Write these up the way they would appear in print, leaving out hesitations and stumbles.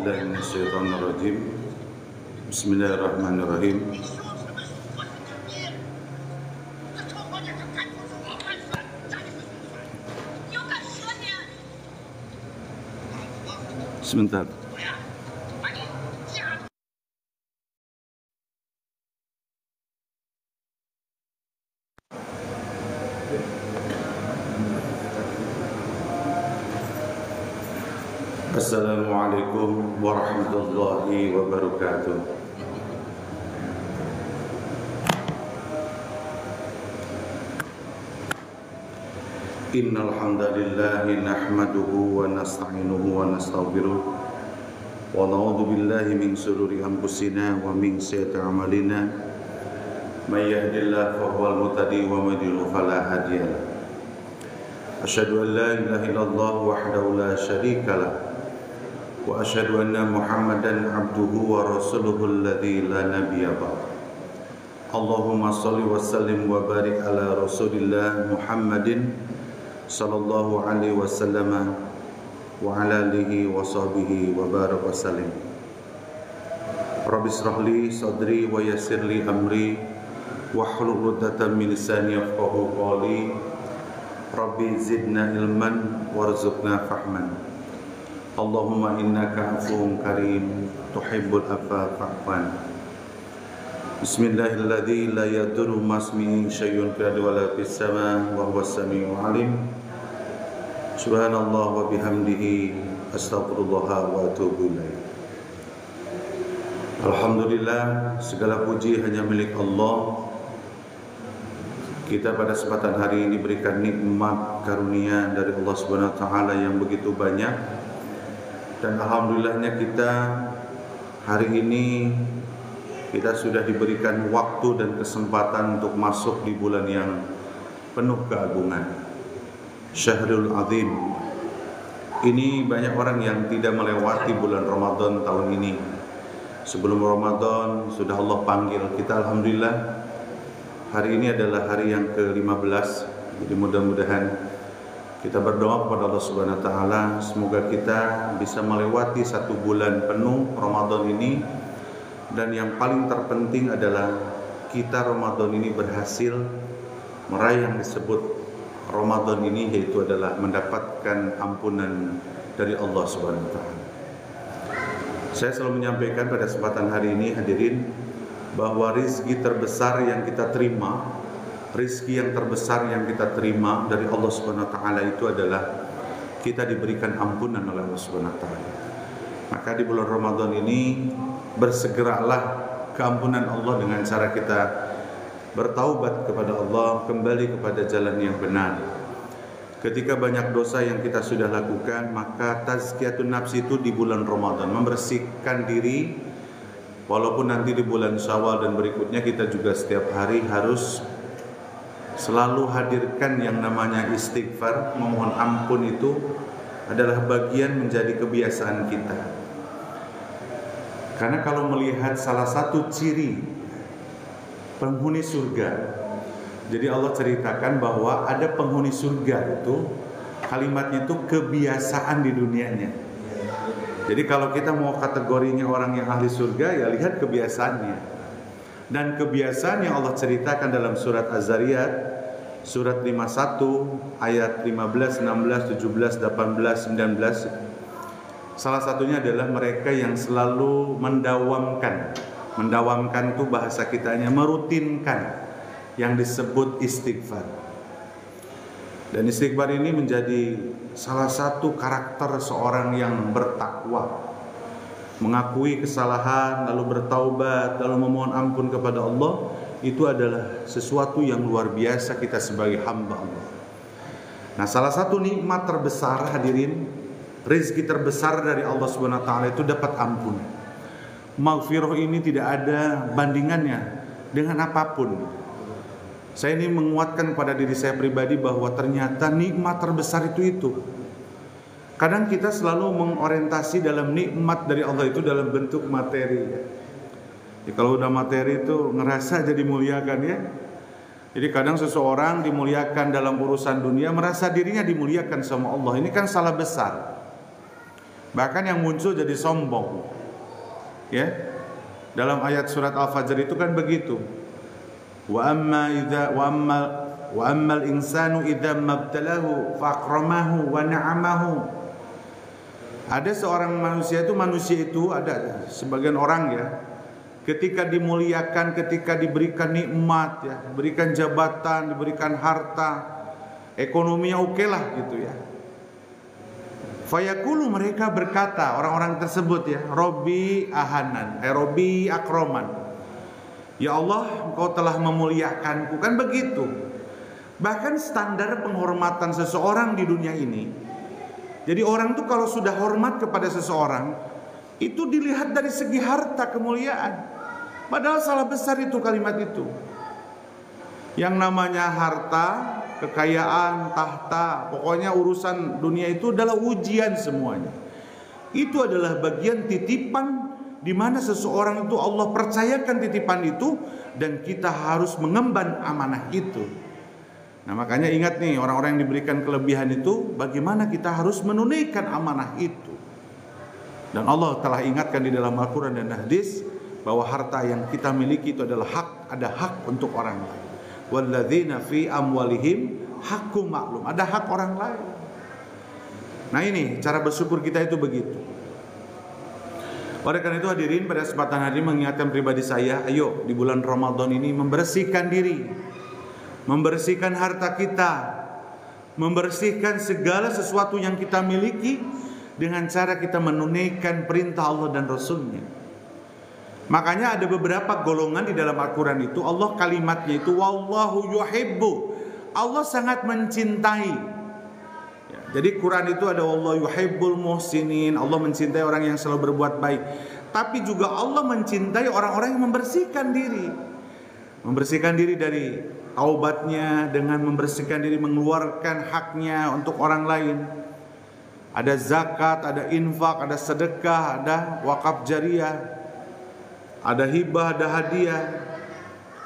billahi minasyaitonir rajim. Bismillahirrahmanirrahim. Sebentar. Assalamualaikum warahmatullahi wabarakatuh. Innal hamdalillah nahmaduhu wa nasta'inuhu wa nastaghfiruh wa na'udzu billahi min shururi anfusina wa min sayyiati a'malina may yahdihillahu fahuwal muhtadi wa may yudlil fala hadiya lahu. Asyhadu an la ilaha illallah wahdahu la syarika lahu wa asyhadu anna Muhammadan abduhu wa rasuluhu alladzi la nabiyya ba'd. Allahumma shalli wa sallim wa barik ala Rasulillah Muhammadin sallallahu alaihi wasallam wa ala alihi wa sahbihi wa barak wa sallim. Rabbi shrah li sadri wa yassir li amri wahlul 'uqdatam min lisani yafqahu qawli. Rabbi zidna ilman warzuqna fahman. Allahumma innaka afuwun karim tuhibbul afwa fa'fan. Bismillahilladzi la yadurru ma'asmihi syai'un fil ardi wa la fis sama' wa huwas samiul alim. Subhanallah wa bihamdihi astaghfirullah wa atubu ilaih. Alhamdulillah, segala puji hanya milik Allah. Kita pada kesempatan hari ini diberikan nikmat karunia dari Allah Subhanahu wa taala yang begitu banyak. Dan alhamdulillahnya kita hari ini kita sudah diberikan waktu dan kesempatan untuk masuk di bulan yang penuh keagungan, Syahrul Azim. Ini banyak orang yang tidak melewati bulan Ramadan tahun ini. Sebelum Ramadan sudah Allah panggil kita, alhamdulillah. Hari ini adalah hari yang ke-15. Jadi mudah-mudahan kita berdoa kepada Allah Subhanahu wa taala semoga kita bisa melewati satu bulan penuh Ramadan ini, dan yang paling terpenting adalah kita Ramadan ini berhasil meraih yang disebut Ramadan ini, yaitu adalah mendapatkan ampunan dari Allah Subhanahu wa taala. Saya selalu menyampaikan pada kesempatan hari ini, hadirin, bahwa rizki terbesar yang kita terima, rizki yang terbesar yang kita terima dari Allah Subhanahu wa taala itu adalah kita diberikan ampunan oleh Allah Subhanahu wa taala. Maka di bulan Ramadan ini bersegeralah keampunan Allah dengan cara kita bertaubat kepada Allah, kembali kepada jalan yang benar. Ketika banyak dosa yang kita sudah lakukan, maka tazkiyatun nafs itu di bulan Ramadan, membersihkan diri. Walaupun nanti di bulan Syawal dan berikutnya kita juga setiap hari harus selalu hadirkan yang namanya istighfar, memohon ampun. Itu adalah bagian menjadi kebiasaan kita. Karena kalau melihat salah satu ciri penghuni surga, jadi Allah ceritakan bahwa ada penghuni surga itu kalimatnya itu kebiasaan di dunianya. Jadi kalau kita mau kategorinya orang yang ahli surga, ya lihat kebiasaannya. Dan kebiasaan yang Allah ceritakan dalam surat Az-Zariyat, surat 51, ayat 15, 16, 17, 18, 19. Salah satunya adalah mereka yang selalu mendawamkan. Mendawamkan itu bahasa kitanya merutinkan yang disebut istighfar. Dan istighfar ini menjadi salah satu karakter seorang yang bertakwa, mengakui kesalahan, lalu bertaubat, lalu memohon ampun kepada Allah. Itu adalah sesuatu yang luar biasa kita sebagai hamba Allah. Nah, salah satu nikmat terbesar, hadirin, rezeki terbesar dari Allah Subhanahu wa taala itu dapat ampun. Maghfirah ini tidak ada bandingannya dengan apapun. Saya ini menguatkan pada diri saya pribadi bahwa ternyata nikmat terbesar itu. Kadang kita selalu mengorientasi dalam nikmat dari Allah itu dalam bentuk materi. Ya, kalau udah materi itu ngerasa jadi mulia kan ya. Jadi kadang seseorang dimuliakan dalam urusan dunia merasa dirinya dimuliakan sama Allah. Ini kan salah besar. Bahkan yang muncul jadi sombong. Ya. Dalam ayat surat Al-Fajr itu kan begitu. Wa ammal insanu idza mabtalahu faqramahu wa na'amahu. Ada seorang manusia itu ada sebagian orang ya, ketika dimuliakan, ketika diberikan nikmat ya, diberikan jabatan, diberikan harta, ekonominya oke lah gitu ya. Fayaqulu, mereka berkata, orang-orang tersebut ya, Robbi ahanan, Robbi akroman. Ya Allah, Engkau telah memuliakanku, kan begitu. Bahkan standar penghormatan seseorang di dunia ini, jadi orang tuh kalau sudah hormat kepada seseorang, itu dilihat dari segi harta kemuliaan. Padahal salah besar itu kalimat itu. Yang namanya harta, kekayaan, tahta, pokoknya urusan dunia itu adalah ujian semuanya. Itu adalah bagian titipan di mana seseorang itu Allah percayakan titipan itu dan kita harus mengemban amanah itu. Nah, makanya ingat nih, orang-orang yang diberikan kelebihan itu bagaimana kita harus menunaikan amanah itu. Dan Allah telah ingatkan di dalam Al-Quran dan hadis bahwa harta yang kita miliki itu adalah hak, ada hak untuk orang lain. Walladzina fi amwalihim haqqum ma'lum, ada hak orang lain. Nah, ini cara bersyukur kita itu begitu. Oleh karena itu hadirin, pada kesempatan hari ini mengingatkan pribadi saya, ayo di bulan Ramadan ini membersihkan diri, membersihkan harta kita, membersihkan segala sesuatu yang kita miliki dengan cara kita menunaikan perintah Allah dan Rasulnya. Makanya ada beberapa golongan di dalam Al-Quran itu, Allah kalimatnya itu wallahu yuhibbu, Allah sangat mencintai ya, jadi Quran itu ada wallahu yuhibbul muhsinin, Allah mencintai orang yang selalu berbuat baik. Tapi juga Allah mencintai orang-orang yang membersihkan diri, membersihkan diri dari taubatnya dengan membersihkan diri, mengeluarkan haknya untuk orang lain. Ada zakat, ada infak, ada sedekah, ada wakaf jariah, ada hibah, ada hadiah,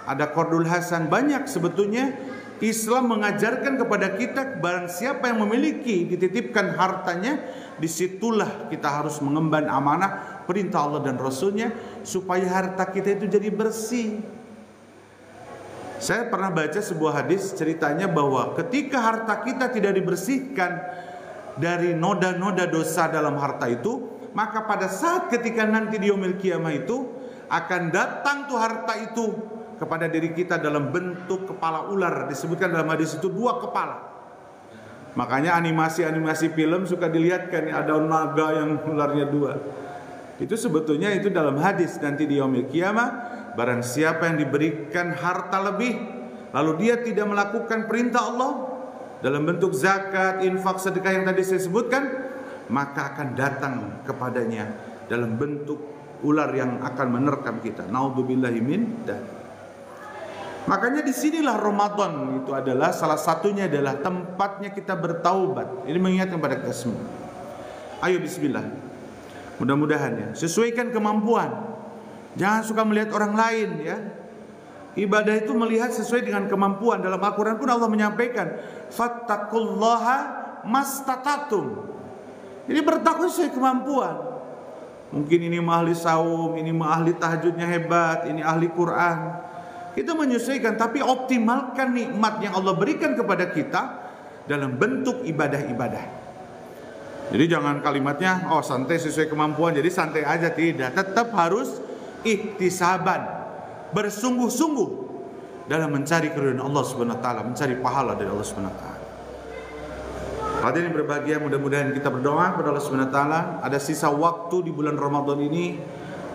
ada qardul hasan. Banyak sebetulnya Islam mengajarkan kepada kita, barang siapa yang memiliki, dititipkan hartanya, disitulah kita harus mengemban amanah perintah Allah dan Rasulnya supaya harta kita itu jadi bersih. Saya pernah baca sebuah hadis ceritanya bahwa ketika harta kita tidak dibersihkan dari noda-noda dosa dalam harta itu, maka pada saat ketika nanti di yaumil qiyamah itu akan datang tuh harta itu kepada diri kita dalam bentuk kepala ular. Disebutkan dalam hadis itu 2 kepala. Makanya animasi-animasi film suka dilihatkan, ada naga yang ularnya 2. Itu sebetulnya itu dalam hadis nanti di yaumil qiyamah, barang siapa yang diberikan harta lebih lalu dia tidak melakukan perintah Allah dalam bentuk zakat, infak, sedekah yang tadi saya sebutkan, maka akan datang kepadanya dalam bentuk ular yang akan menerkam kita. Naudzubillahi min dzalik. Makanya disinilah Ramadan itu adalah salah satunya adalah tempatnya kita bertaubat. Ini mengingatkan kepada kita semua. Ayo bismillah. Mudah-mudahan ya, sesuaikan kemampuan. Jangan suka melihat orang lain ya. Ibadah itu melihat sesuai dengan kemampuan. Dalam Al-Quran pun Allah menyampaikan, fattaqullaha mastatatum. Jadi bertakwa sesuai kemampuan. Mungkin ini ahli saum, ini ahli tahajudnya hebat, ini ahli Quran. Kita menyesuaikan, tapi optimalkan nikmat yang Allah berikan kepada kita dalam bentuk ibadah-ibadah. Jadi jangan kalimatnya, oh santai sesuai kemampuan, jadi santai aja. Tidak, tetap harus ihtisaban, bersungguh-sungguh dalam mencari keridhaan Allah Subhanahu wa taala, mencari pahala dari Allah Subhanahu wa taala. Hadirin berbahagia, mudah-mudahan kita berdoa kepada Allah Subhanahu wa taala. Ada sisa waktu di bulan Ramadan ini,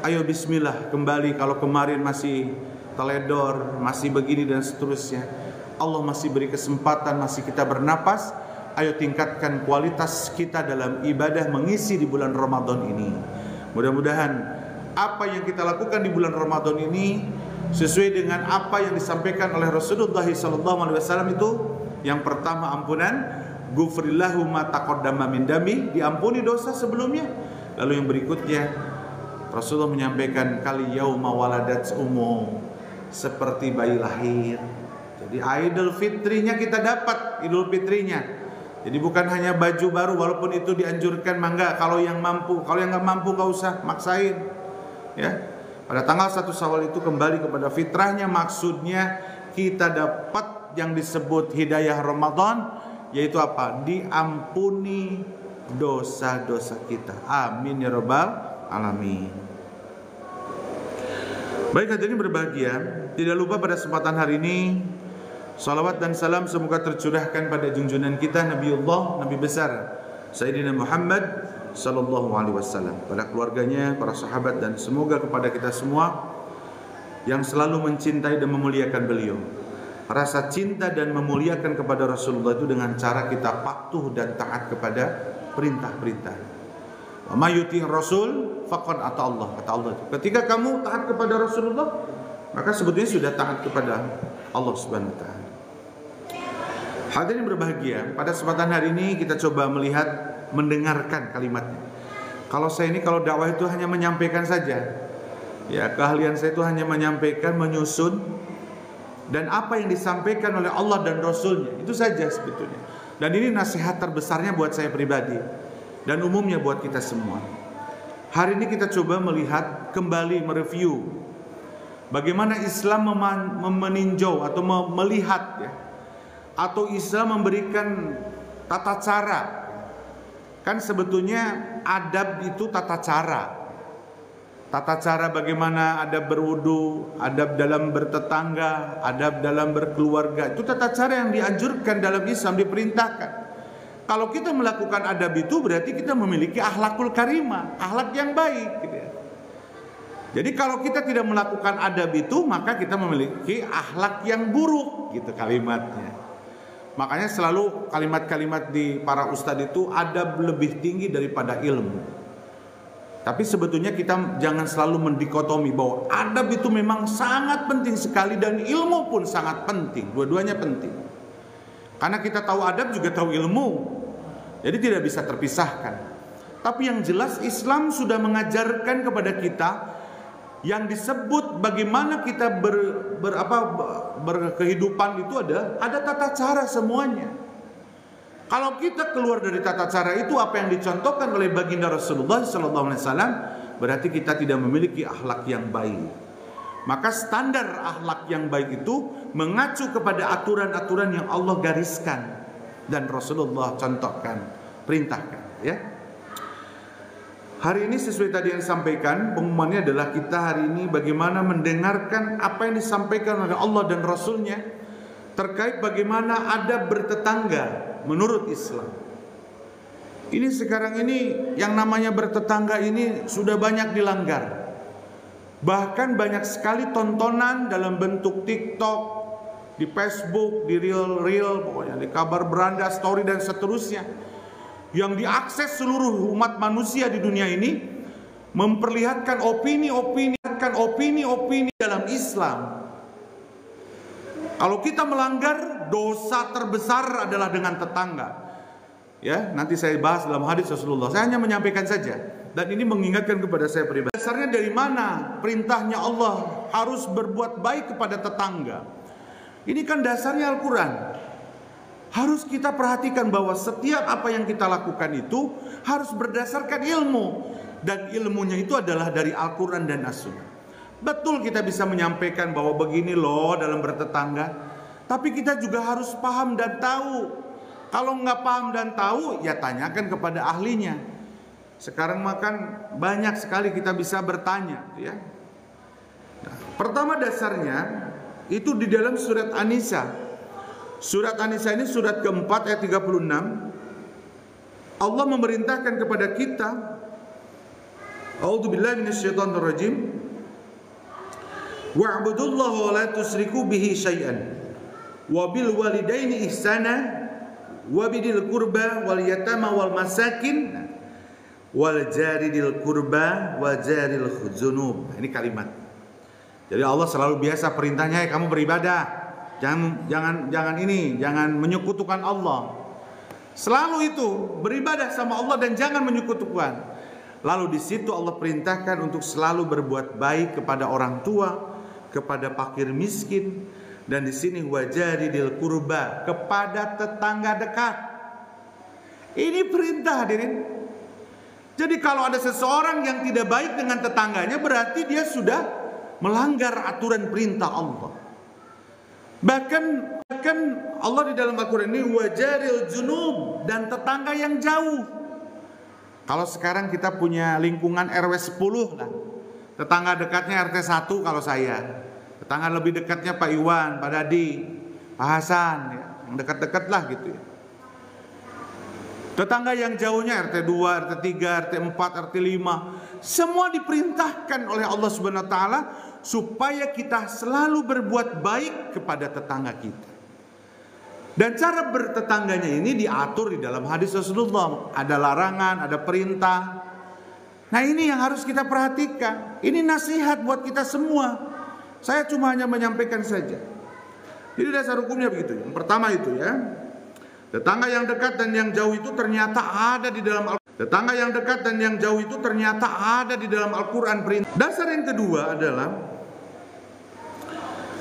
ayo bismillah kembali. Kalau kemarin masih teledor, masih begini dan seterusnya, Allah masih beri kesempatan, masih kita bernapas. Ayo tingkatkan kualitas kita dalam ibadah mengisi di bulan Ramadan ini. Mudah-mudahan apa yang kita lakukan di bulan Ramadan ini sesuai dengan apa yang disampaikan oleh Rasulullah SAW itu. Yang pertama ampunan, ghufrillahu ma taqaddama min dami, diampuni dosa sebelumnya. Lalu yang berikutnya Rasulullah menyampaikan kali yauma waladat ummu, seperti bayi lahir. Jadi Idul Fitrinya kita dapat, Idul Fitrinya. Jadi bukan hanya baju baru, walaupun itu dianjurkan, mangga kalau yang mampu. Kalau yang nggak mampu nggak usah maksain. Ya, pada tanggal 1 Syawal itu kembali kepada fitrahnya, maksudnya kita dapat yang disebut hidayah Ramadan, yaitu apa? Diampuni dosa-dosa kita. Amin ya rabbal alamin. Baik, hadirin berbahagia, tidak lupa pada kesempatan hari ini salawat dan salam semoga tercurahkan pada junjungan kita Nabiullah, Nabi besar Sayyidina Muhammad sallallahu alaihi wasallam, pada keluarganya, para sahabat, dan semoga kepada kita semua yang selalu mencintai dan memuliakan beliau. Rasa cinta dan memuliakan kepada Rasulullah itu dengan cara kita patuh dan taat kepada perintah-perintah. Wa may yuti'ir rasul faqad ata Allah, kata Allah. Ketika kamu taat kepada Rasulullah, maka sebetulnya sudah taat kepada Allah Subhanahu wa taala. Hadirin berbahagia, pada kesempatan hari ini kita coba melihat, mendengarkan kalimatnya. Kalau saya ini, kalau dakwah itu hanya menyampaikan saja, ya keahlian saya itu hanya menyampaikan, menyusun, dan apa yang disampaikan oleh Allah dan Rasulnya, itu saja sebetulnya. Dan ini nasihat terbesarnya buat saya pribadi dan umumnya buat kita semua. Hari ini kita coba melihat kembali, mereview bagaimana Islam meninjau atau melihat, ya, atau Islam memberikan tata cara. Kan sebetulnya adab itu tata cara. Tata cara bagaimana adab berwudu, adab dalam bertetangga, adab dalam berkeluarga. Itu tata cara yang dianjurkan dalam Islam, diperintahkan. Kalau kita melakukan adab itu berarti kita memiliki akhlakul karimah, akhlak yang baik, gitu ya. Jadi kalau kita tidak melakukan adab itu, maka kita memiliki akhlak yang buruk, gitu kalimatnya. Makanya selalu kalimat-kalimat di para ustadz itu adab lebih tinggi daripada ilmu. Tapi sebetulnya kita jangan selalu mendikotomi bahwa adab itu memang sangat penting sekali dan ilmu pun sangat penting. Dua-duanya penting. Karena kita tahu adab juga tahu ilmu. Jadi tidak bisa terpisahkan. Tapi yang jelas Islam sudah mengajarkan kepada kita yang disebut bagaimana kita berkehidupan itu ada tata cara semuanya. Kalau kita keluar dari tata cara itu, apa yang dicontohkan oleh baginda Rasulullah SAW, berarti kita tidak memiliki akhlak yang baik. Maka standar akhlak yang baik itu mengacu kepada aturan-aturan yang Allah gariskan dan Rasulullah contohkan, perintahkan, ya. Hari ini sesuai tadi yang disampaikan, pengumumannya adalah kita hari ini bagaimana mendengarkan apa yang disampaikan oleh Allah dan Rasulnya terkait bagaimana adab bertetangga menurut Islam. Ini sekarang ini yang namanya bertetangga ini sudah banyak dilanggar. Bahkan banyak sekali tontonan dalam bentuk TikTok, di Facebook, di reel, pokoknya di kabar beranda, story dan seterusnya, yang diakses seluruh umat manusia di dunia ini, memperlihatkan opini-opini dalam Islam. Kalau kita melanggar, dosa terbesar adalah dengan tetangga. Ya, nanti saya bahas dalam hadis Rasulullah. Saya hanya menyampaikan saja, dan ini mengingatkan kepada saya pribadi. Dasarnya dari mana perintahnya Allah harus berbuat baik kepada tetangga? Ini kan dasarnya Al-Quran. Harus kita perhatikan bahwa setiap apa yang kita lakukan itu harus berdasarkan ilmu. Dan ilmunya itu adalah dari Al-Quran dan As-Sunnah. Betul kita bisa menyampaikan bahwa begini loh dalam bertetangga, tapi kita juga harus paham dan tahu. Kalau nggak paham dan tahu, ya tanyakan kepada ahlinya. Sekarang makan banyak sekali kita bisa bertanya, ya. Nah, pertama dasarnya itu di dalam surat An-Nisa. Surat An-Nisa ini surat keempat ayat 36. Allah memerintahkan kepada kita, A'udzubillahi minasyaitonirrajim, wa'budullaha wa la tusyriku bihi syai'an wa bil walidaini ihsana wa bidil qurba wal yatama wal masakin wal jaridil qurba wa jaril khuzunub. Ini kalimat. Jadi Allah selalu biasa perintahnya, kamu beribadah. Jangan menyekutukan Allah. Selalu itu beribadah sama Allah dan jangan menyekutukan. Lalu di situ Allah perintahkan untuk selalu berbuat baik kepada orang tua, kepada fakir miskin, dan di sini wajaridil qurba, kepada tetangga dekat. Ini perintah, hadirin. Jadi kalau ada seseorang yang tidak baik dengan tetangganya, berarti dia sudah melanggar aturan perintah Allah. Bahkan Allah di dalam Al-Quran ini wajaril junub, dan tetangga yang jauh. Kalau sekarang kita punya lingkungan RW 10 lah, tetangga dekatnya RT 1 kalau saya, tetangga lebih dekatnya Pak Iwan, Pak Dadi, Pak Hasan, ya, yang dekat-dekat lah gitu ya. Tetangga yang jauhnya RT 2, RT 3, RT 4, RT 5, semua diperintahkan oleh Allah Subhanahu wa taala supaya kita selalu berbuat baik kepada tetangga kita. Dan cara bertetangganya ini diatur di dalam hadis Rasulullah. Ada larangan, ada perintah. Nah, ini yang harus kita perhatikan. Ini nasihat buat kita semua. Saya cuma hanya menyampaikan saja. Jadi dasar hukumnya begitu. Yang pertama itu ya, tetangga yang dekat dan yang jauh itu ternyata ada di dalam Al-Quran. Tetangga yang dekat dan yang jauh itu ternyata ada di dalam Al-Quran perintah. Dasar yang kedua adalah,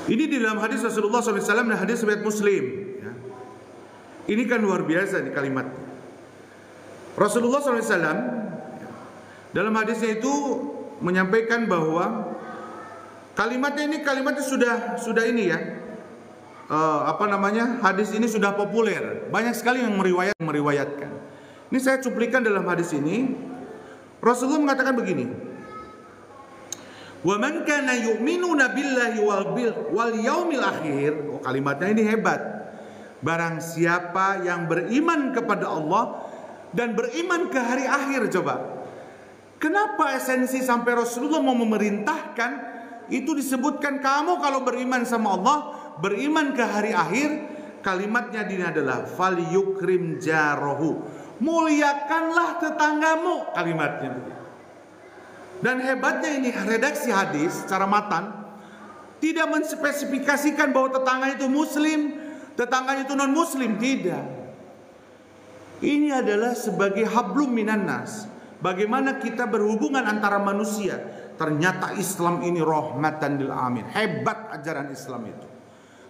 ini di dalam hadis Rasulullah SAW dan hadis riwayat Muslim. Ya. Ini kan luar biasa nih kalimat. Rasulullah SAW dalam hadisnya itu menyampaikan bahwa kalimatnya sudah ini ya. Hadis ini sudah populer. Banyak sekali yang meriwayatkan. Ini saya cuplikan dalam hadis ini. Rasulullah mengatakan begini. Wa man kana yu'minuna billahi wal yaumil akhir. Oh, kalimatnya ini hebat. Barang siapa yang beriman kepada Allah dan beriman ke hari akhir. Coba, kenapa esensi sampai Rasulullah mau memerintahkan itu disebutkan, kamu kalau beriman sama Allah, beriman ke hari akhir, kalimatnya ini adalah fal yukrim jarahu, muliakanlah tetanggamu, kalimatnya. Dan hebatnya ini redaksi hadis secara matan tidak menspesifikasikan bahwa tetangga itu muslim, tetangganya itu non muslim, tidak. Ini adalah sebagai hablum minan nas. Bagaimana kita berhubungan antara manusia. Ternyata Islam ini rahmatan lil alamin. Hebat ajaran Islam itu.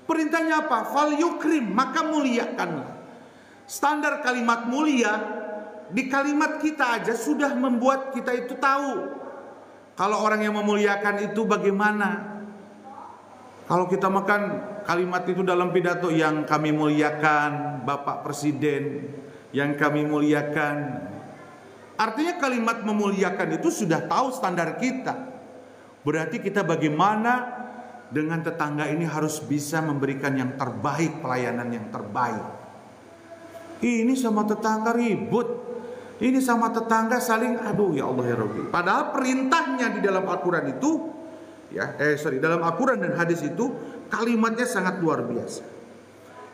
Perintahnya apa? Fal yukrim, maka muliakanlah. Standar kalimat mulia di kalimat kita aja sudah membuat kita itu tahu kalau orang yang memuliakan itu bagaimana. Kalau kita makan kalimat itu dalam pidato, yang kami muliakan Bapak Presiden, yang kami muliakan. Artinya kalimat memuliakan itu sudah tahu standar kita. Berarti kita bagaimana dengan tetangga ini harus bisa memberikan yang terbaik, pelayanan yang terbaik. Ini sama tetangga ribut, ini sama tetangga saling aduh, ya Allah ya Rabbi. Padahal perintahnya di dalam Al-Quran itu dalam Al-Quran dan hadis itu kalimatnya sangat luar biasa.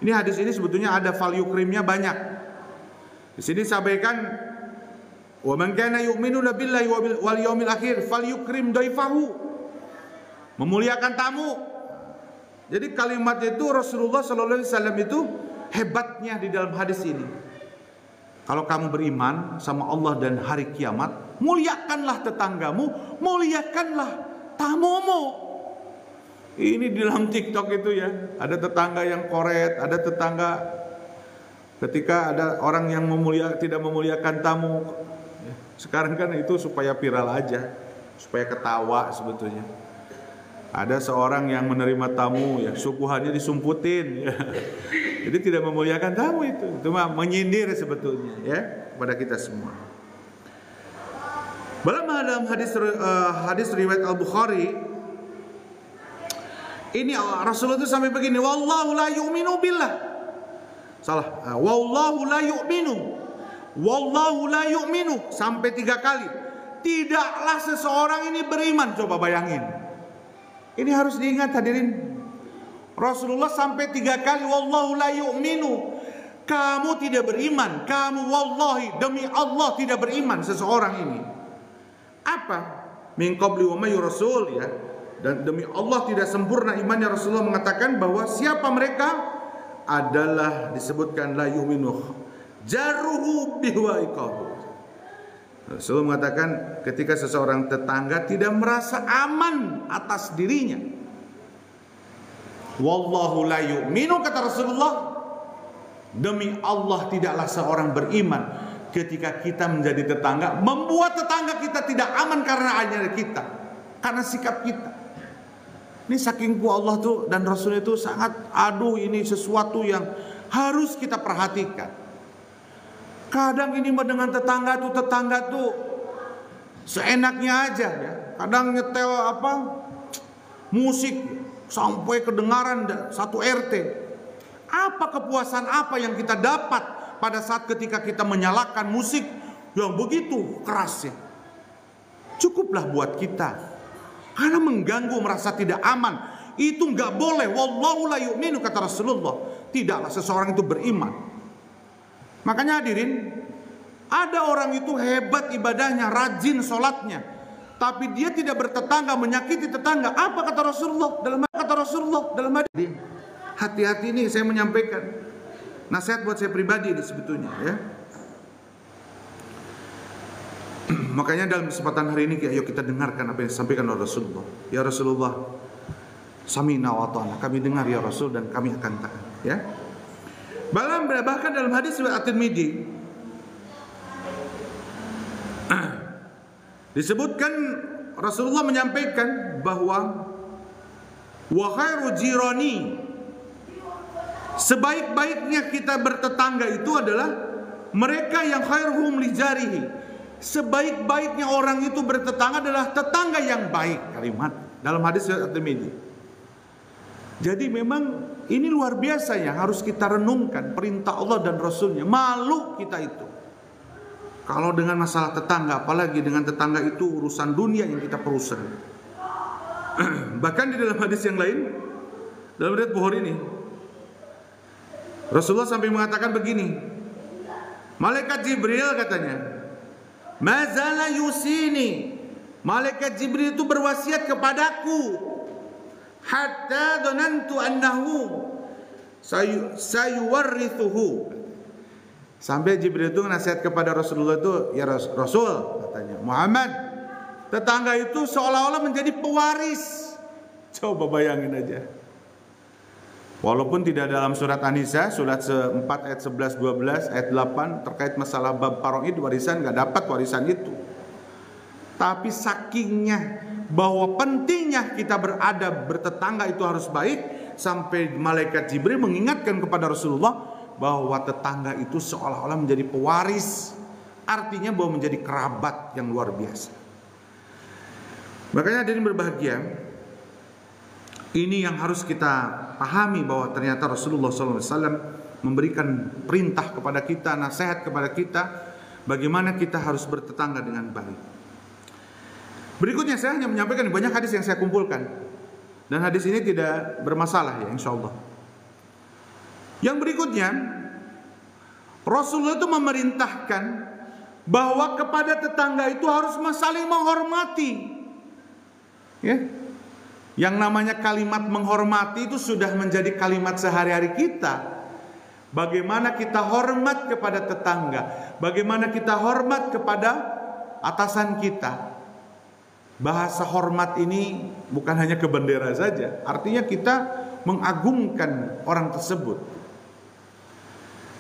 Ini hadis ini sebetulnya ada value krimnya banyak. Di sini sampaikan wa man kana yu'minu billahi wal yaumil akhir falyukrim daifahu, memuliakan tamu. Jadi kalimat itu Rasulullah sallallahu alaihi wasallam itu hebatnya di dalam hadis ini. Kalau kamu beriman sama Allah dan hari kiamat, muliakanlah tetanggamu, muliakanlah tamumu. Ini di dalam TikTok itu ya, ada tetangga yang koret, ada tetangga ketika ada orang yang tidak memuliakan tamu. Sekarang kan itu supaya viral aja, supaya ketawa sebetulnya. Ada seorang yang menerima tamu, ya suguhannya disumputin, ya. Jadi tidak memuliakan tamu itu mah menyindir sebetulnya ya kepada kita semua. Dalam hadis riwayat Al-Bukhari ini Rasulullah itu sampai begini, wallahu la yu'minu billah. Salah, wallahu la yu'minu. Wallahu la yu'minu sampai 3 kali. Tidaklah seseorang ini beriman, coba bayangin. Ini harus diingat hadirin. Rasulullah sampai 3 kali wallahu la yu'minu. Kamu tidak beriman, kamu wallahi demi Allah tidak beriman seseorang ini. Apa? Min qabli wa may rasul, ya. Dan demi Allah tidak sempurna imannya. Rasulullah mengatakan bahwa siapa mereka adalah disebutkan la yu'minu jaruhu biwaiqahu. Rasulullah mengatakan ketika seseorang tetangga tidak merasa aman atas dirinya. Wallahu la yu'minu, kata Rasulullah, demi Allah tidaklah seorang beriman ketika kita menjadi tetangga, membuat tetangga kita tidak aman karena hanya kita, karena sikap kita. Ini saking Allah tuh dan Rasul itu sangat, ini sesuatu yang harus kita perhatikan. Kadang ini dengan tetangga tuh seenaknya aja ya. Kadang nyetel musik sampai kedengaran satu RT. Apa kepuasan apa yang kita dapat pada saat ketika kita menyalakan musik yang begitu kerasnya? Cukuplah buat kita. Karena mengganggu, merasa tidak aman, itu nggak boleh. Wallahu la yu'minu, kata Rasulullah. Tidaklah seseorang itu beriman. Makanya hadirin, ada orang itu hebat ibadahnya, rajin sholatnya, tapi dia tidak bertetangga, menyakiti tetangga. Apa kata Rasulullah dalam hadis? Hati-hati nih, saya menyampaikan nasihat buat saya pribadi ini sebetulnya ya. Makanya dalam kesempatan hari ini ayo kita dengarkan apa yang disampaikan oleh Rasulullah. Ya Rasulullah, samina wa ta'ana, kami dengar ya Rasul dan kami akan taat ya. Bahkan dalam hadis riwayat At-Tirmidzi disebutkan Rasulullah menyampaikan bahwa wa khairu jirani, sebaik-baiknya kita bertetangga itu adalah mereka yang khairuhum li jarihi. Sebaik-baiknya orang itu bertetangga adalah tetangga yang baik. Kalimat dalam hadis At-Tirmidzi. Jadi memang ini luar biasa ya, harus kita renungkan perintah Allah dan Rasulnya. Malu kita itu kalau dengan masalah tetangga, apalagi dengan tetangga itu urusan dunia yang kita perusakan. Bahkan di dalam hadis yang lain, dalam riwayat Bukhari ini, Rasulullah sampai mengatakan begini, malaikat Jibril katanya, mazala yusini, malaikat Jibril itu berwasiat kepadaku, hatta dhanantu annahu sayuwarrithuhu. Sampai Jibril itu nasihat kepada Rasulullah itu, ya Rasul katanya, Muhammad, tetangga itu seolah-olah menjadi pewaris. Coba bayangin aja. Walaupun tidak dalam surat An-Nisa, surat 4 ayat 11, 12, ayat 8 terkait masalah bab faraid warisan, nggak dapat warisan itu. Tapi sakingnya bahwa pentingnya kita beradab bertetangga itu harus baik, sampai malaikat Jibril mengingatkan kepada Rasulullah bahwa tetangga itu seolah-olah menjadi pewaris. Artinya bahwa menjadi kerabat yang luar biasa. Makanya hadirin berbahagia, ini yang harus kita pahami, bahwa ternyata Rasulullah SAW memberikan perintah kepada kita, nasihat kepada kita, bagaimana kita harus bertetangga dengan baik. Berikutnya saya hanya menyampaikan banyak hadis yang saya kumpulkan, dan hadis ini tidak bermasalah ya insya Allah. Yang berikutnya, Rasulullah itu memerintahkan bahwa kepada tetangga itu harus saling menghormati ya. Yang namanya kalimat menghormati itu sudah menjadi kalimat sehari-hari kita. Bagaimana kita hormat kepada tetangga, bagaimana kita hormat kepada atasan kita. Bahasa hormat ini bukan hanya ke bendera saja, artinya kita mengagungkan orang tersebut.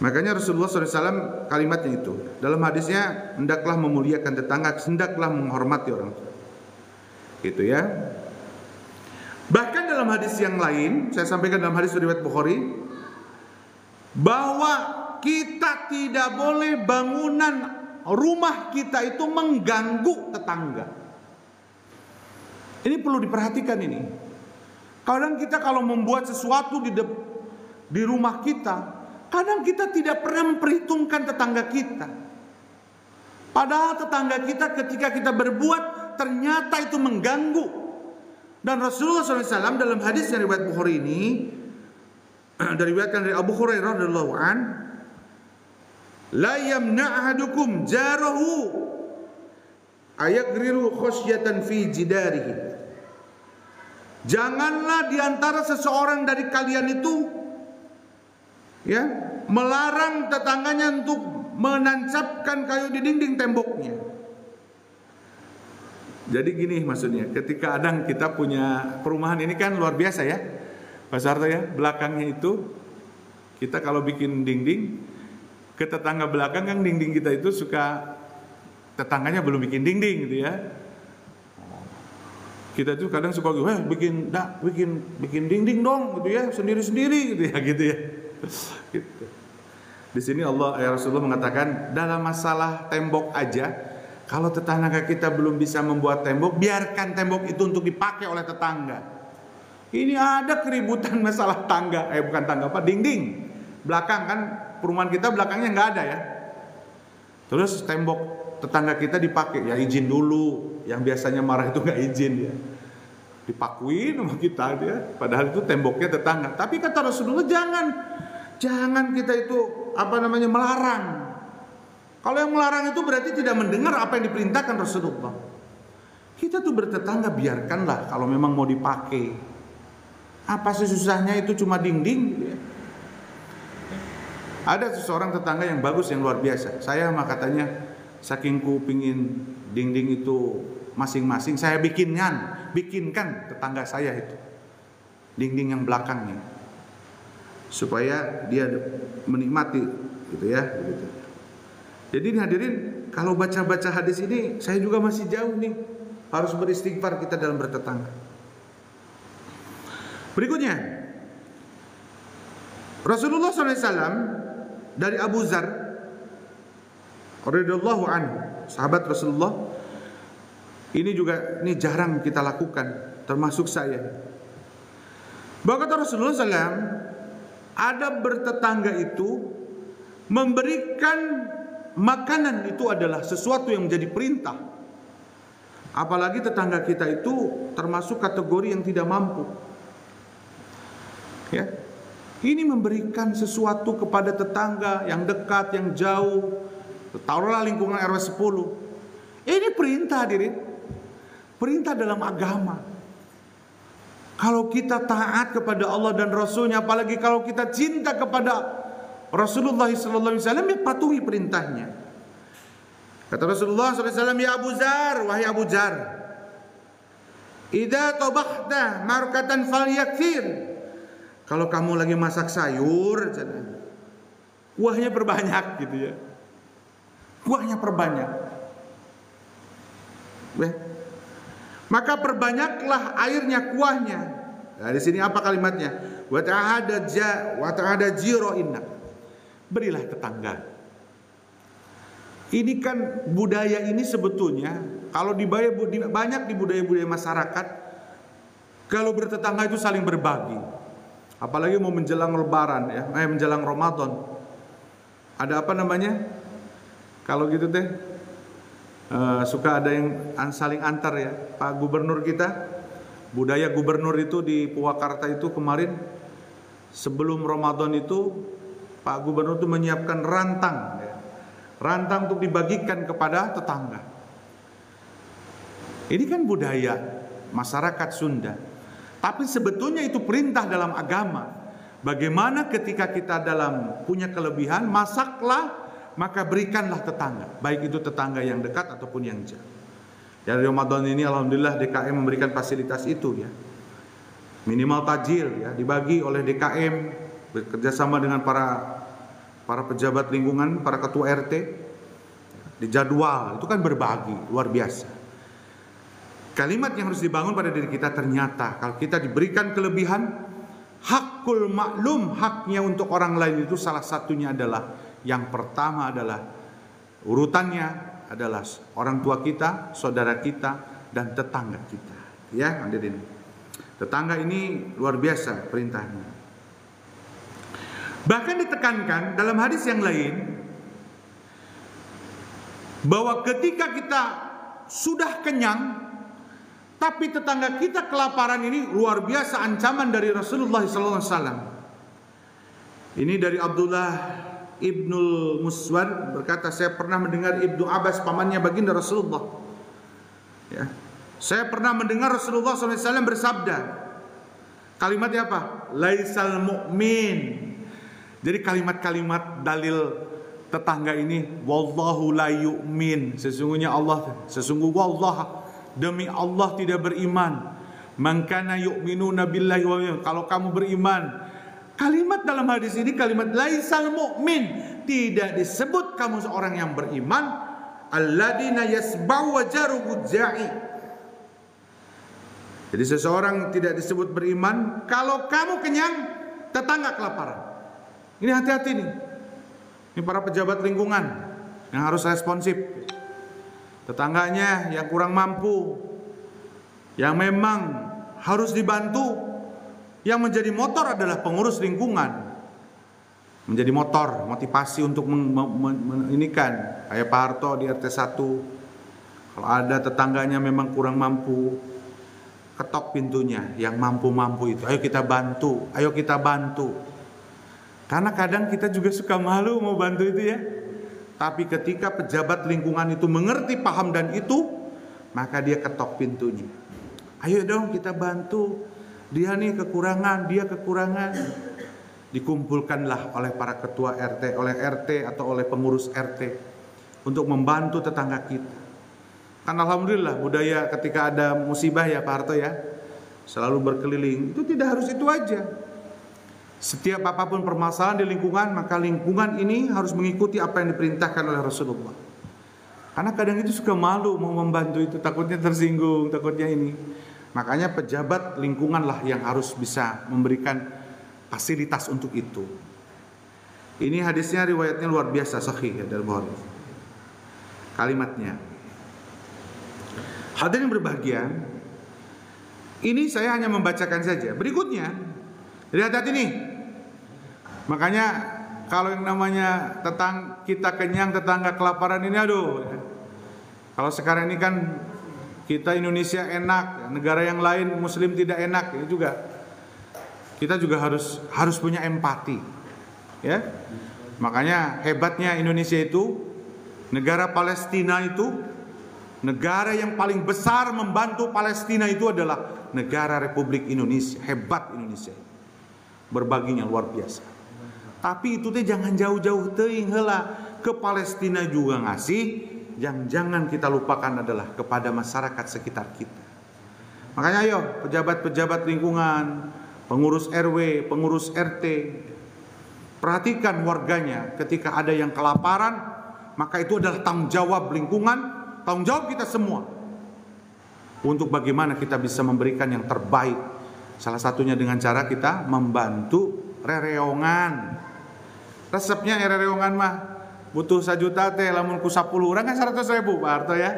Makanya Rasulullah SAW kalimatnya itu dalam hadisnya, hendaklah memuliakan tetangga, hendaklah menghormati orang tua. Gitu ya. Bahkan dalam hadis yang lain, saya sampaikan dalam hadis riwayat Bukhari, bahwa kita tidak boleh bangunan rumah kita itu mengganggu tetangga. Ini perlu diperhatikan ini. Kadang kita kalau membuat sesuatu di rumah kita, kadang kita tidak pernah memperhitungkan tetangga kita. Padahal tetangga kita ketika kita berbuat ternyata itu mengganggu. Dan Rasulullah SAW dalam hadis yang riwayat Bukhari ini, diriwayatkan dari Abu Hurairah radhiyallahu an, la yamna ahadukum jarahu ayagriru khasyatan fi jidarihi. Janganlah diantara seseorang dari kalian itu ya melarang tetangganya untuk menancapkan kayu di dinding temboknya. Jadi gini maksudnya, ketika kadang kita punya perumahan ini kan luar biasa ya Pak Sarto ya, belakangnya itu kita kalau bikin dinding, ke tetangga belakang kan dinding kita itu suka tetangganya belum bikin dinding gitu ya. Kita tuh kadang suka bikin dinding dong gitu ya, sendiri-sendiri gitu ya gitu. Gitu. Di sini Allah Rasulullah mengatakan dalam masalah tembok aja, kalau tetangga kita belum bisa membuat tembok, biarkan tembok itu untuk dipakai oleh tetangga. Ini ada keributan masalah tangga, bukan tangga dinding belakang kan, perumahan kita belakangnya nggak ada ya. Terus tembok tetangga kita dipakai, ya izin dulu. Yang biasanya marah itu nggak izin ya, dipakuin sama kita dia. Padahal itu temboknya tetangga. Tapi kata Rasulullah jangan kita itu melarang. Kalau yang melarang itu berarti tidak mendengar apa yang diperintahkan Rasulullah. Kita tuh bertetangga biarkanlah kalau memang mau dipakai. Apa sih susahnya, itu cuma dinding gitu ya. Ada seseorang tetangga yang bagus, yang luar biasa. Saya mah katanya saking ku pingin dinding itu masing-masing, saya bikinkan tetangga saya itu dinding yang belakangnya supaya dia menikmati gitu ya begitu. Jadi hadirin, kalau baca-baca hadis ini saya juga masih jauh nih, harus beristighfar kita dalam bertetangga. Berikutnya Rasulullah SAW dari Abu Dzar radhiyallahu anhu, sahabat Rasulullah. Ini juga jarang kita lakukan, termasuk saya. Bahwa kata Rasulullah SAW, ada bertetangga itu memberikan makanan itu adalah sesuatu yang menjadi perintah. Apalagi tetangga kita itu termasuk kategori yang tidak mampu. Ya, ini memberikan sesuatu kepada tetangga yang dekat, yang jauh. Taruhlah lingkungan RW 10. Ini perintah, hadirin. Perintah dalam agama. Kalau kita taat kepada Allah dan Rasulnya, apalagi kalau kita cinta kepada Rasulullah SAW, ya patuhi perintahnya. Kata Rasulullah SAW, ya Abu Dzar, wahai Abu Dzar, idza tabakhta markatan falyakthir. Kalau kamu lagi masak sayur, kuahnya perbanyak gitu ya. Kuahnya perbanyak. Maka perbanyaklah airnya, kuahnya. Nah, di sini apa kalimatnya? Wa ta'ada jiro inna. Berilah tetangga. Ini kan budaya ini sebetulnya kalau banyak di budaya-budaya masyarakat, kalau bertetangga itu saling berbagi. Apalagi mau menjelang Lebaran ya, menjelang Ramadan. Ada apa namanya? Kalau gitu suka ada yang saling antar ya. Pak Gubernur kita, budaya gubernur itu di Purwakarta itu kemarin sebelum Ramadan itu Pak Gubernur itu menyiapkan rantang ya. Rantang untuk dibagikan kepada tetangga. Ini kan budaya masyarakat Sunda. Tapi sebetulnya itu perintah dalam agama. Bagaimana ketika kita punya kelebihan, masaklah, maka berikanlah tetangga, baik itu tetangga yang dekat ataupun yang jauh. Dari Ramadan ini alhamdulillah DKM memberikan fasilitas itu ya. Minimal tajil ya, dibagi oleh DKM bekerjasama dengan para pejabat lingkungan, para ketua RT, dijadwal. Itu kan berbagi, luar biasa. Kalimat yang harus dibangun pada diri kita, ternyata kalau kita diberikan kelebihan, hakul maklum, haknya untuk orang lain itu salah satunya adalah, yang pertama adalah urutannya adalah orang tua kita, saudara kita, dan tetangga kita. Ya, hadirin. Tetangga ini luar biasa perintahnya. Bahkan ditekankan dalam hadis yang lain bahwa ketika kita sudah kenyang tapi tetangga kita kelaparan, ini luar biasa ancaman dari Rasulullah SAW. Ini dari Abdullah Ibnul Muswad berkata, saya pernah mendengar Ibnu Abbas, pamannya baginda Rasulullah. Ya. Saya pernah mendengar Rasulullah SAW bersabda, kalimatnya apa? Laisal mu'min. Jadi kalimat-kalimat dalil tetangga ini, wallahu la yu'min. Sesungguhnya wallah, demi Allah tidak beriman. Man kana yu'minuna billahi wa kalau kamu beriman. Kalimat dalam hadis ini kalimat laisal mu'min, tidak disebut kamu seorang yang beriman. Alladzina yasba'u wa jaruhu ja'i. Jadi seseorang tidak disebut beriman kalau kamu kenyang, tetangga kelaparan. Ini hati-hati nih. Ini para pejabat lingkungan yang harus responsif. Tetangganya yang kurang mampu, yang memang harus dibantu, yang menjadi motor adalah pengurus lingkungan. Menjadi motor, motivasi untuk inikan. Kayak Pak Harto di RT 1. Kalau ada tetangganya memang kurang mampu, ketok pintunya yang mampu-mampu itu. Ayo kita bantu, ayo kita bantu. Karena kadang kita juga suka malu mau bantu itu ya. Tapi ketika pejabat lingkungan itu mengerti, paham dan itu, maka dia ketok pintunya. Ayo dong kita bantu. Dia nih kekurangan, dia kekurangan. Dikumpulkanlah oleh para ketua RT, oleh RT atau oleh pengurus RT untuk membantu tetangga kita. Kan alhamdulillah budaya ketika ada musibah ya Pak Harto ya, selalu berkeliling. Itu tidak harus itu aja. Setiap apapun permasalahan di lingkungan, maka lingkungan ini harus mengikuti apa yang diperintahkan oleh Rasulullah. Karena kadang itu suka malu mau membantu itu, takutnya tersinggung, takutnya ini. Makanya pejabat lingkunganlah yang harus bisa memberikan fasilitas untuk itu. Ini hadisnya riwayatnya luar biasa, sahih dari Bukhari. Kalimatnya. Hadirin berbahagia, ini saya hanya membacakan saja. Berikutnya, hati-hati nih. Makanya kalau yang namanya kita kenyang, tetangga kelaparan ini, aduh. Kalau sekarang ini kan kita Indonesia enak, negara yang lain Muslim tidak enak, ini juga. Kita juga harus punya empati, ya. Makanya hebatnya Indonesia itu, negara Palestina itu, negara yang paling besar membantu Palestina itu adalah negara Republik Indonesia. Hebat Indonesia, berbaginya luar biasa. Tapi itu teh jangan jauh-jauh teuing heula ke Palestina juga ngasih. Yang jangan kita lupakan adalah kepada masyarakat sekitar kita. Makanya ayo pejabat-pejabat lingkungan, pengurus RW, pengurus RT, perhatikan warganya ketika ada yang kelaparan, maka itu adalah tanggung jawab lingkungan, tanggung jawab kita semua untuk bagaimana kita bisa memberikan yang terbaik. Salah satunya dengan cara kita membantu rereongan. Resepnya rereongan mah butuh 1 juta teh, lamun ku 10 orang kan 100.000 Pak Harto ya.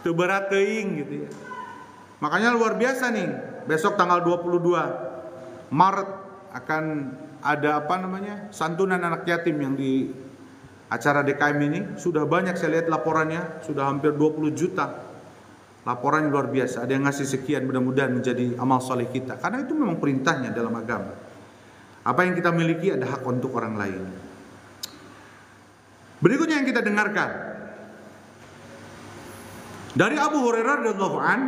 Teu berat teuing gitu ya. Makanya luar biasa nih. Besok tanggal 22 Maret akan ada santunan anak yatim yang di acara DKM ini. Sudah banyak saya lihat laporannya, sudah hampir 20 juta. Laporannya luar biasa. Ada yang ngasih sekian, mudah-mudahan menjadi amal soleh kita. Karena itu memang perintahnya dalam agama. Apa yang kita miliki ada hak untuk orang lain. Berikutnya yang kita dengarkan dari Abu Hurairah radhiyallahu an.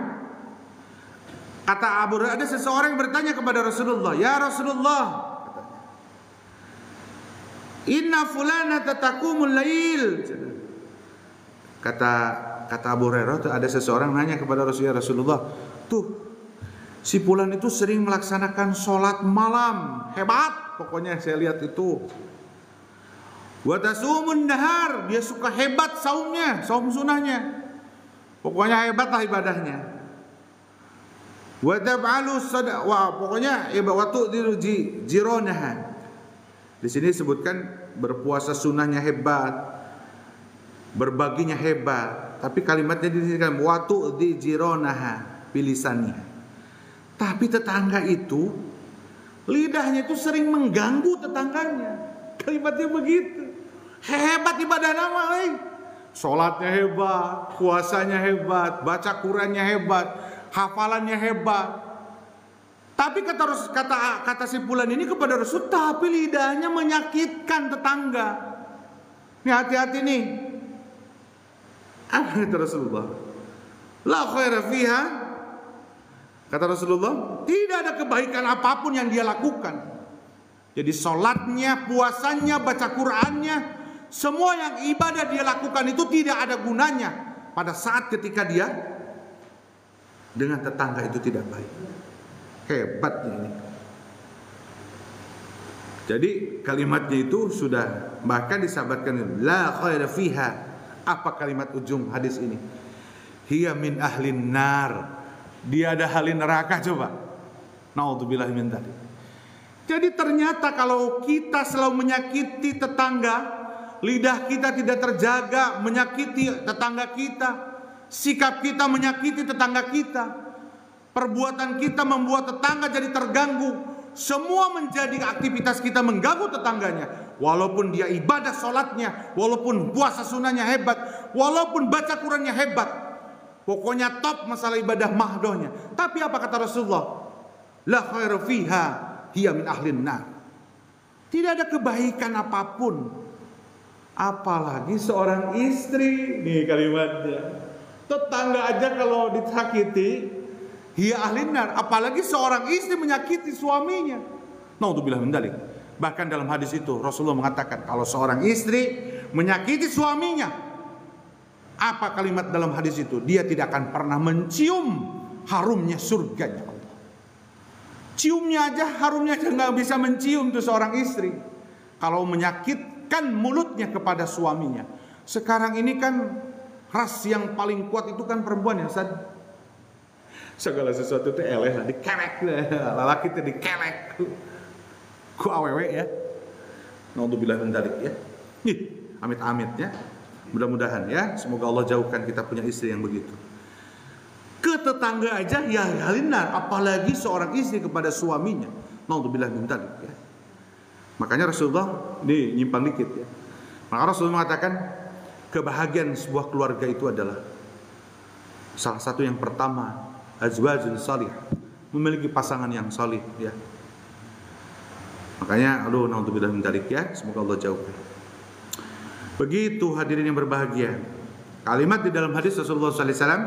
Kata Abu Hurairah, ada seseorang yang bertanya kepada Rasulullah, "Ya Rasulullah, inna fulana tatakumul lail." Kata Abu Hurairah, ada seseorang nanya kepada Rasulullah, "Tuh, si fulan itu sering melaksanakan sholat malam, hebat pokoknya saya lihat itu. Wa tasumun nahar, dia suka hebat saumnya, saum sunahnya. Pokoknya hebatlah ibadahnya. Wa tab'alu sadaqah, pokoknya waktu di jironaha." Di sini disebutkan berpuasa sunnahnya hebat, berbaginya hebat, tapi kalimatnya disebutkan waktu di jironaha, pilisannya. Tapi tetangga itu lidahnya itu sering mengganggu tetangganya. Kalimatnya begitu. Hebat ibadah nama, sholatnya hebat, puasanya hebat, baca Qurannya hebat, hafalannya hebat. Tapi kata si fulan ini kepada Rasul, tapi lidahnya menyakitkan tetangga. Ini hati-hati nih. Apa kata Rasulullah? La khaira fiha. Kata Rasulullah, tidak ada kebaikan apapun yang dia lakukan. Jadi sholatnya, puasanya, baca Qur'annya, semua yang ibadah dia lakukan itu tidak ada gunanya pada saat ketika dia dengan tetangga itu tidak baik. Hebatnya ini. Jadi kalimatnya itu sudah bahkan disabatkan la khaira fiha. Apa kalimat ujung hadis ini? Hiya min ahlin nar. Dia ada ahli neraka coba. Naudzubillah min dzalik. Jadi ternyata kalau kita selalu menyakiti tetangga, lidah kita tidak terjaga, menyakiti tetangga kita, sikap kita menyakiti tetangga kita, perbuatan kita membuat tetangga jadi terganggu, semua menjadi aktivitas kita mengganggu tetangganya. Walaupun dia ibadah sholatnya, walaupun puasa sunnahnya hebat, walaupun baca Qurannya hebat, pokoknya top masalah ibadah mahdohnya. Tapi apa kata Rasulullah? La khairu fiha hiya min ahlin nar. Tidak ada kebaikan apapun, apalagi seorang istri. Nih kalimatnya, tetangga aja kalau disakiti hiya ahlin nar, apalagi seorang istri menyakiti suaminya. Naudzubillah min dzalik. Bahkan dalam hadis itu Rasulullah mengatakan kalau seorang istri menyakiti suaminya, apa kalimat dalam hadis itu? Dia tidak akan pernah mencium harumnya surganya Allah. Ciumnya aja, harumnya aja nggak bisa mencium tuh seorang istri. Kalau menyakitkan mulutnya kepada suaminya. Sekarang ini kan ras yang paling kuat itu kan perempuan ya, Ustaz. Segala sesuatu itu eleh lah, dikelek, lelaki itu dikelek. Ku awewe ya. Naudzubillah min dzalik ya. Amit-amit ya. Mudah-mudahan ya, semoga Allah jauhkan kita punya istri yang begitu. Ke tetangga aja ya halinar, apalagi seorang istri kepada suaminya. Naudzubillah min dzalik ya. Makanya Rasulullah nyimpang dikit ya. Maka Rasulullah mengatakan kebahagiaan sebuah keluarga itu adalah salah satu yang pertama azwajun salih, memiliki pasangan yang salih ya. Makanya naudzubillah min dzalik ya, semoga Allah jauhkan. Begitu hadirin yang berbahagia. Kalimat di dalam hadis Rasulullah sallallahu alaihi wasallam.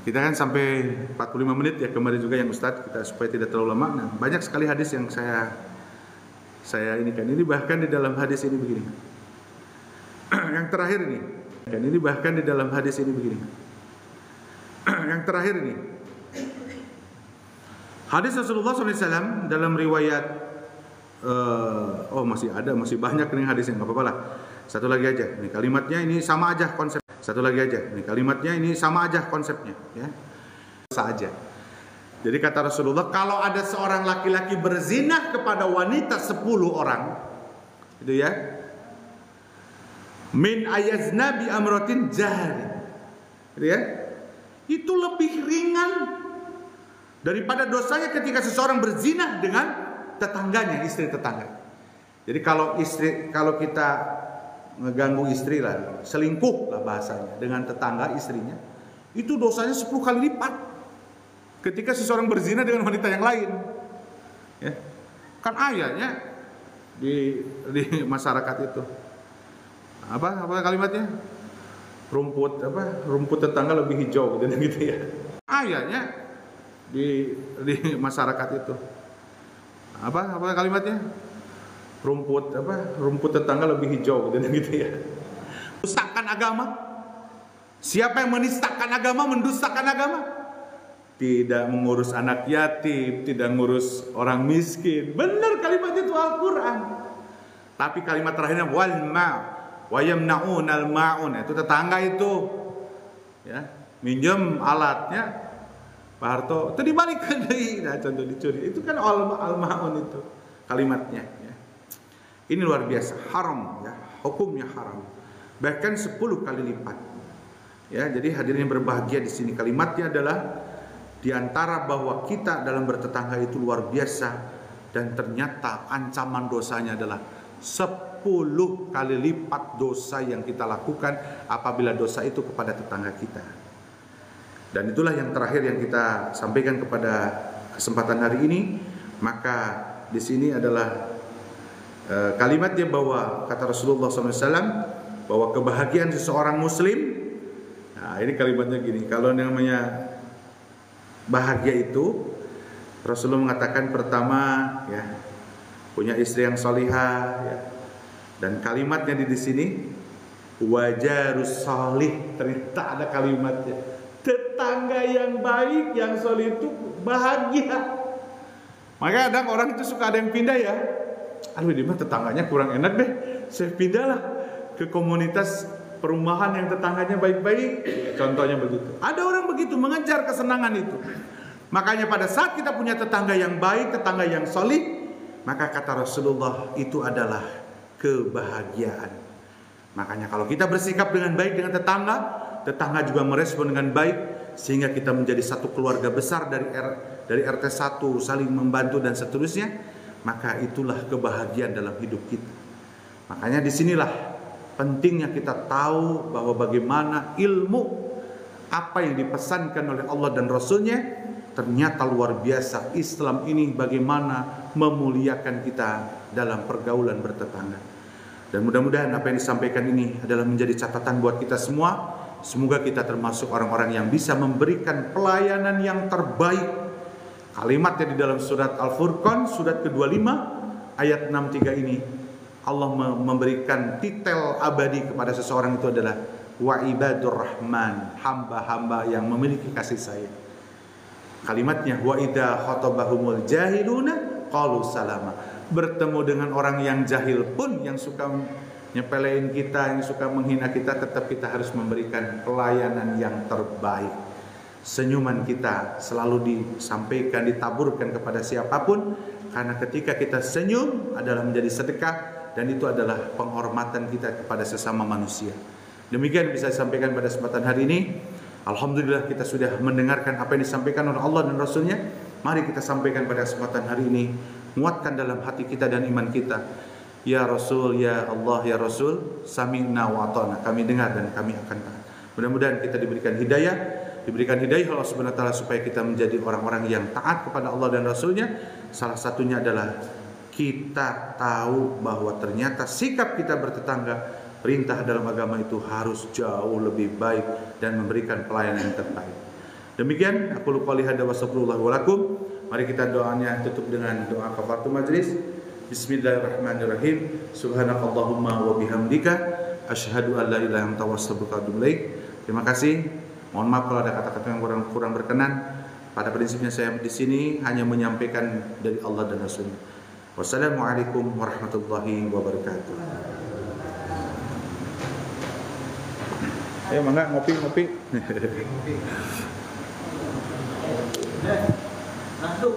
Kita kan sampai 45 menit ya kemarin juga yang Ustadz, kita supaya tidak terlalu lama. Nah, banyak sekali hadis yang saya ini kan, ini bahkan di dalam hadis ini begini. Yang terakhir ini. Dan ini bahkan di dalam hadis ini begini. Yang terakhir ini. Hadis Rasulullah SAW dalam riwayat masih banyak nih hadis yang nggak apa-apa lah. Satu lagi aja. Nih kalimatnya ini sama aja konsep. Satu lagi aja. Nih kalimatnya ini sama aja konsepnya, ya. Saja. Jadi kata Rasulullah, kalau ada seorang laki-laki berzina kepada wanita 10 orang, itu ya. Min ayazna bi amratin jahri. Gitu ya. Itu lebih ringan daripada dosanya ketika seseorang berzina dengan tetangganya, istri tetangga. Jadi kalau kita ngeganggu istri lah, selingkuh lah bahasanya dengan tetangga istrinya, itu dosanya 10 kali lipat ketika seseorang berzina dengan wanita yang lain. Ya. Kan ayatnya di masyarakat itu. Apa kalimatnya? Rumput tetangga lebih hijau gitu ya. Ayatnya di masyarakat itu. Apa kalimatnya? Rumput tetangga lebih hijau gitu ya. Dustakan agama. Siapa yang menistakan agama, mendustakan agama? Tidak mengurus anak yatim, tidak mengurus orang miskin. Benar kalimatnya itu Al-Quran. Tapi kalimat terakhirnya wal wa yamna'unal ma'un, itu tetangga itu ya, minjem alatnya Pak Harto, itu dibalikan deui, nah contoh dicuri. Itu kan al-ma'un itu kalimatnya ya. Ini luar biasa, haram ya, hukumnya haram. Bahkan 10 kali lipat. Ya, jadi hadirin yang berbahagia di sini kalimatnya adalah di antara bahwa kita dalam bertetangga itu luar biasa, dan ternyata ancaman dosanya adalah 10 kali lipat dosa yang kita lakukan apabila dosa itu kepada tetangga kita. Dan itulah yang terakhir yang kita sampaikan kepada kesempatan hari ini. Maka di sini adalah kalimatnya bahwa kata Rasulullah SAW bahwa kebahagiaan seseorang muslim. Nah ini kalimatnya gini, kalau namanya bahagia itu Rasulullah mengatakan pertama ya, punya istri yang salihah ya. Dan kalimatnya di sini wajarus salih, ternyata ada kalimatnya tetangga yang baik, yang salih itu bahagia. Makanya kadang orang itu suka ada yang pindah ya. aduh di mana tetangganya kurang enak deh, saya pindahlah ke komunitas perumahan yang tetangganya baik-baik. Contohnya begitu. Ada orang begitu mengejar kesenangan itu. Makanya pada saat kita punya tetangga yang baik, tetangga yang solih, maka kata Rasulullah itu adalah kebahagiaan. Makanya kalau kita bersikap dengan baik dengan tetangga, tetangga juga merespon dengan baik, sehingga kita menjadi satu keluarga besar dari RT 1, saling membantu dan seterusnya, maka itulah kebahagiaan dalam hidup kita. Makanya disinilah pentingnya kita tahu bahwa bagaimana ilmu apa yang dipesankan oleh Allah dan Rasulnya ternyata luar biasa. Islam ini bagaimana memuliakan kita dalam pergaulan bertetangga. Dan mudah-mudahan apa yang disampaikan ini adalah menjadi catatan buat kita semua. Semoga kita termasuk orang-orang yang bisa memberikan pelayanan yang terbaik. Kalimatnya di dalam surat Al-Furqan, surat ke-25 ayat 63 ini, Allah memberikan titel abadi kepada seseorang itu adalah wa ibadur rahman, hamba-hamba yang memiliki kasih sayang. Kalimatnya wa idza khatabahumul jahiluna qalu salama. Bertemu dengan orang yang jahil pun, yang suka nyepelein kita, yang suka menghina kita, tetap kita harus memberikan pelayanan yang terbaik. Senyuman kita selalu disampaikan, ditaburkan kepada siapapun, karena ketika kita senyum adalah menjadi sedekah, dan itu adalah penghormatan kita kepada sesama manusia. Demikian bisa disampaikan pada kesempatan hari ini. Alhamdulillah kita sudah mendengarkan apa yang disampaikan oleh Allah dan Rasulnya. Mari kita sampaikan pada kesempatan hari ini, muatkan dalam hati kita dan iman kita. Ya Rasul, ya Allah, ya Rasul, sami'na wa ata'na. Kami dengar dan kami akan taat. Mudah-mudahan kita diberikan hidayah Allah Subhanahu wa taala supaya kita menjadi orang-orang yang taat kepada Allah dan Rasulnya. Salah satunya adalah kita tahu bahwa ternyata sikap kita bertetangga, perintah dalam agama itu harus jauh lebih baik dan memberikan pelayanan yang terbaik. Demikian aku lupa lihat wa astagfirullah wa lakum. Mari kita doanya tutup dengan doa kafaratul majlis. Bismillahirrahmanirrahim. Subhanakallahumma wa bihamdika asyhadu an la ilaha illa anta astaghfiruka wa atubu ilaik. Terima kasih. Mohon maaf kalau ada kata-kata yang kurang berkenan. Pada prinsipnya saya di sini hanya menyampaikan dari Allah dan Rasulnya. Wassalamualaikum warahmatullahi wabarakatuh. Ayo mangga ngopi. Masuk.